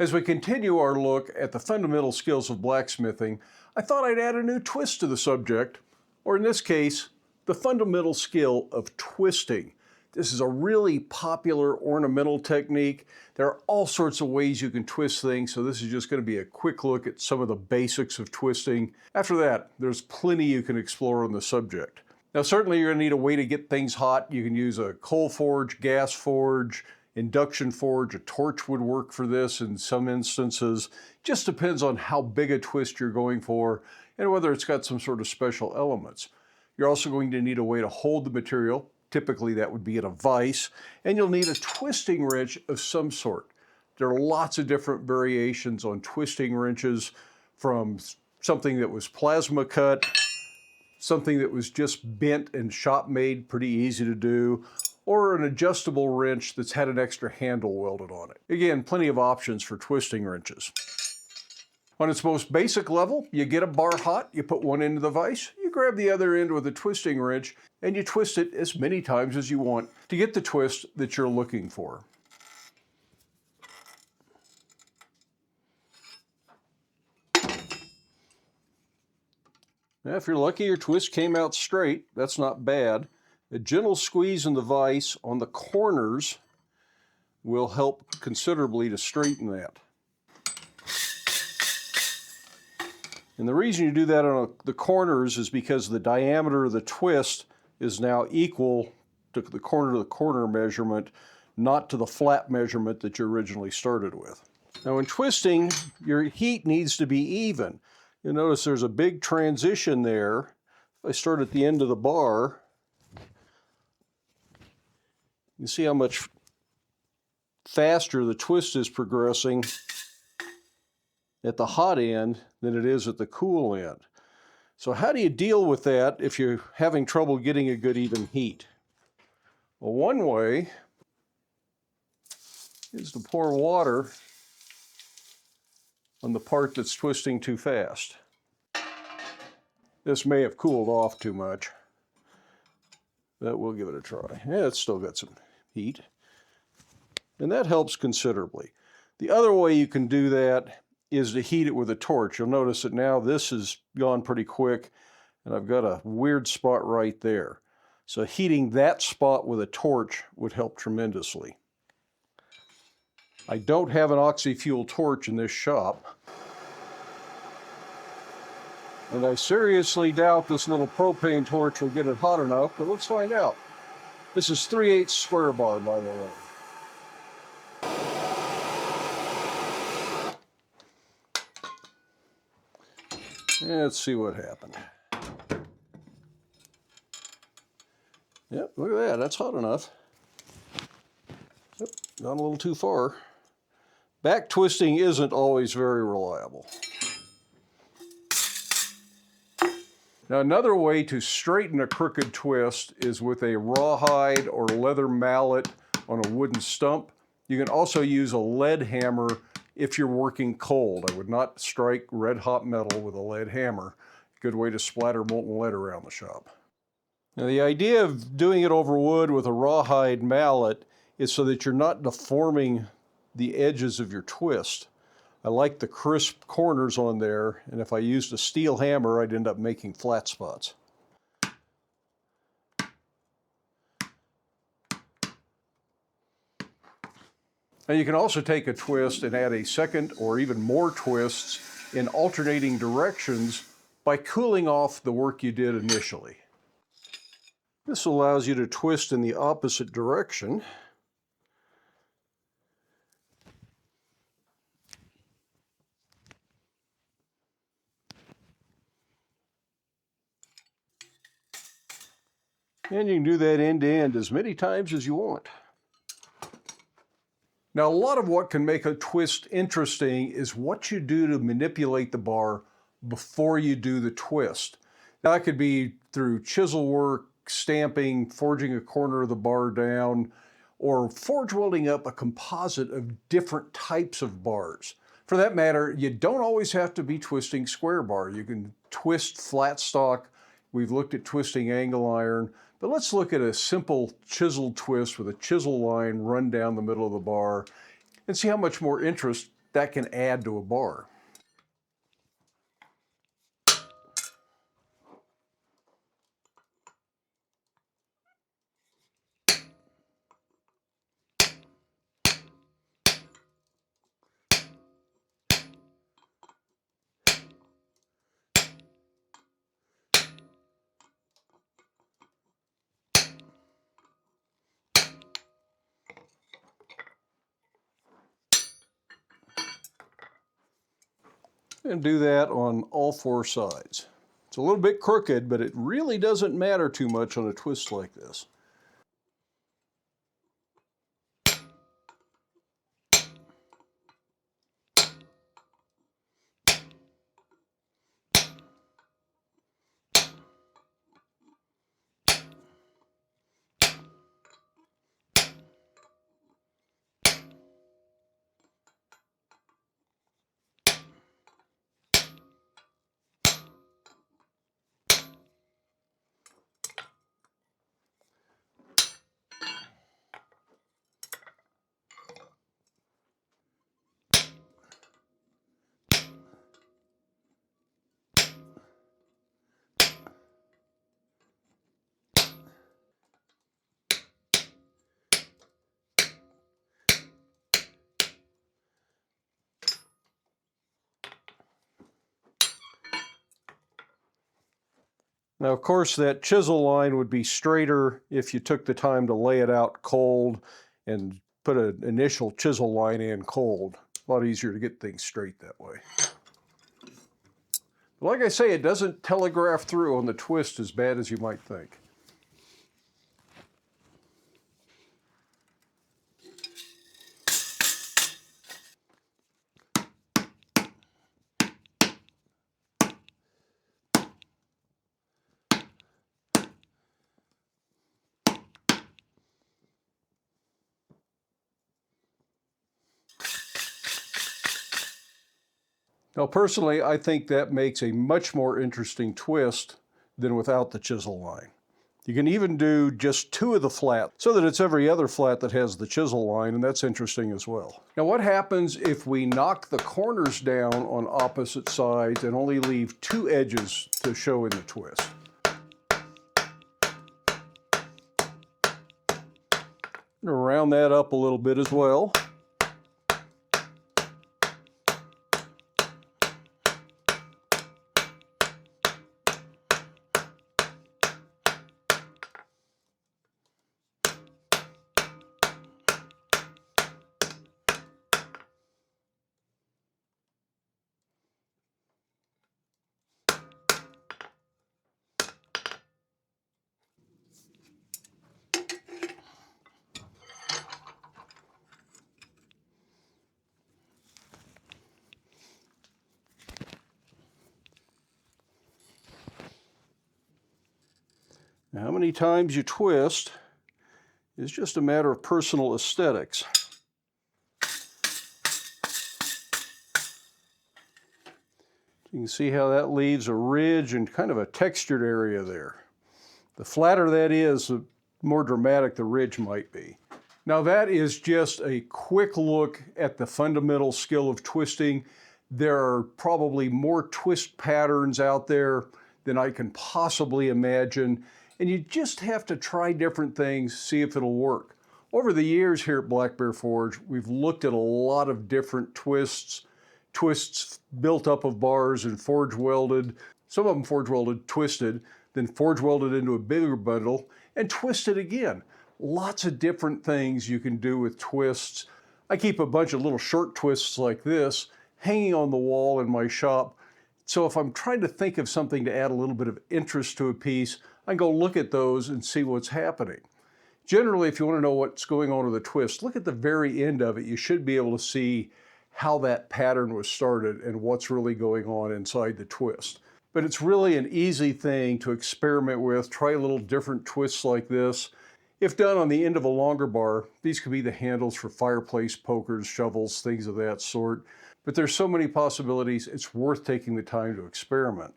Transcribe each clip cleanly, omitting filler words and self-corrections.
As we continue our look at the fundamental skills of blacksmithing, I thought I'd add a new twist to the subject, or in this case, the fundamental skill of twisting. This is a really popular ornamental technique. There are all sorts of ways you can twist things, so this is just going to be a quick look at some of the basics of twisting. After that, there's plenty you can explore on the subject. Now, certainly you're going to need a way to get things hot. You can use a coal forge, gas forge, induction forge. A torch would work for this in some instances. Just depends on how big a twist you're going for and whether it's got some sort of special elements. You're also going to need a way to hold the material. Typically that would be in a vise, and you'll need a twisting wrench of some sort. There are lots of different variations on twisting wrenches, from something that was plasma cut, something that was just bent and shop made, pretty easy to do, or an adjustable wrench that's had an extra handle welded on it. Again, plenty of options for twisting wrenches. On its most basic level, you get a bar hot, you put one into the vise, you grab the other end with a twisting wrench, and you twist it as many times as you want to get the twist that you're looking for. Now, if you're lucky, your twist came out straight. That's not bad. A gentle squeeze in the vise on the corners will help considerably to straighten that. And the reason you do that on the corners is because the diameter of the twist is now equal to the corner measurement, not to the flat measurement that you originally started with. Now, in twisting, your heat needs to be even. You'll notice there's a big transition there. If I start at the end of the bar, you see how much faster the twist is progressing at the hot end than it is at the cool end. So how do you deal with that if you're having trouble getting a good even heat? Well, one way is to pour water on the part that's twisting too fast. This may have cooled off too much, but we'll give it a try. Yeah, it's still got some heat, and that helps considerably. The other way you can do that is to heat it with a torch. You'll notice that now this has gone pretty quick, and I've got a weird spot right there. So heating that spot with a torch would help tremendously. I don't have an oxy-fuel torch in this shop, and I seriously doubt this little propane torch will get it hot enough, but let's find out. This is 3/8 square bar, by the way. Let's see what happened. Yep, look at that, that's hot enough. Yep, gone a little too far. Back twisting isn't always very reliable. Now, another way to straighten a crooked twist is with a rawhide or leather mallet on a wooden stump. You can also use a lead hammer if you're working cold. I would not strike red hot metal with a lead hammer. Good way to splatter molten lead around the shop. Now, the idea of doing it over wood with a rawhide mallet is so that you're not deforming the edges of your twist. I like the crisp corners on there, and if I used a steel hammer, I'd end up making flat spots. Now, you can also take a twist and add a second or even more twists in alternating directions by cooling off the work you did initially. This allows you to twist in the opposite direction. And you can do that end to end as many times as you want. Now, a lot of what can make a twist interesting is what you do to manipulate the bar before you do the twist. Now, that could be through chisel work, stamping, forging a corner of the bar down, or forge welding up a composite of different types of bars. For that matter, you don't always have to be twisting square bar. You can twist flat stock. We've looked at twisting angle iron. But let's look at a simple chisel twist with a chisel line run down the middle of the bar and see how much more interest that can add to a bar. And do that on all four sides. It's a little bit crooked, but it really doesn't matter too much on a twist like this. Now, of course, that chisel line would be straighter if you took the time to lay it out cold and put an initial chisel line in cold. A lot easier to get things straight that way. But like I say, it doesn't telegraph through on the twist as bad as you might think. Now, personally, I think that makes a much more interesting twist than without the chisel line. You can even do just two of the flat so that it's every other flat that has the chisel line, and that's interesting as well. Now, what happens if we knock the corners down on opposite sides and only leave two edges to show in the twist? I'm going to round that up a little bit as well. Now, how many times you twist is just a matter of personal aesthetics. You can see how that leaves a ridge and kind of a textured area there. The flatter that is, the more dramatic the ridge might be. Now, that is just a quick look at the fundamental skill of twisting. There are probably more twist patterns out there than I can possibly imagine, and you just have to try different things, see if it'll work. Over the years here at Black Bear Forge, we've looked at a lot of different twists built up of bars and forge welded, some of them forge welded, twisted, then forge welded into a bigger bundle, and twisted again. Lots of different things you can do with twists. I keep a bunch of little short twists like this hanging on the wall in my shop. So if I'm trying to think of something to add a little bit of interest to a piece, I can go look at those and see what's happening. Generally, if you want to know what's going on with a twist, look at the very end of it. You should be able to see how that pattern was started and what's really going on inside the twist. But it's really an easy thing to experiment with. Try a little different twists like this. If done on the end of a longer bar, these could be the handles for fireplace pokers, shovels, things of that sort. But there's so many possibilities, it's worth taking the time to experiment.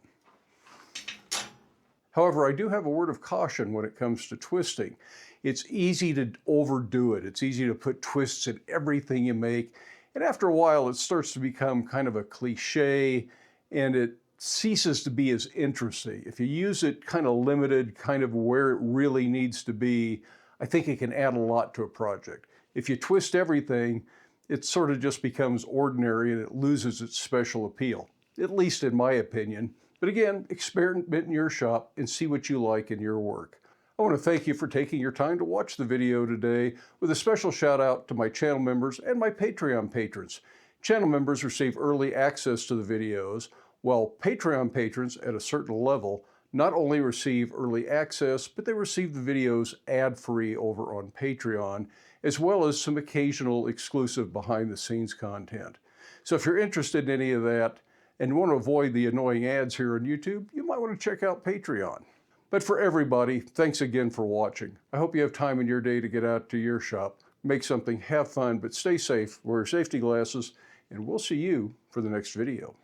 However, I do have a word of caution when it comes to twisting. It's easy to overdo it. It's easy to put twists in everything you make, And after a while, it starts to become kind of a cliche and it ceases to be as interesting. If you use it kind of limited, kind of where it really needs to be, I think it can add a lot to a project. If you twist everything, it sort of just becomes ordinary and it loses its special appeal, at least in my opinion. But again, experiment in your shop and see what you like in your work. I want to thank you for taking your time to watch the video today, with a special shout out to my channel members and my Patreon patrons. Channel members receive early access to the videos, while Patreon patrons at a certain level not only receive early access, but they receive the videos ad-free over on Patreon, as well as some occasional exclusive behind-the-scenes content. So if you're interested in any of that and want to avoid the annoying ads here on YouTube, you might want to check out Patreon. But for everybody, thanks again for watching. I hope you have time in your day to get out to your shop, make something, have fun, but stay safe, wear safety glasses, and we'll see you for the next video.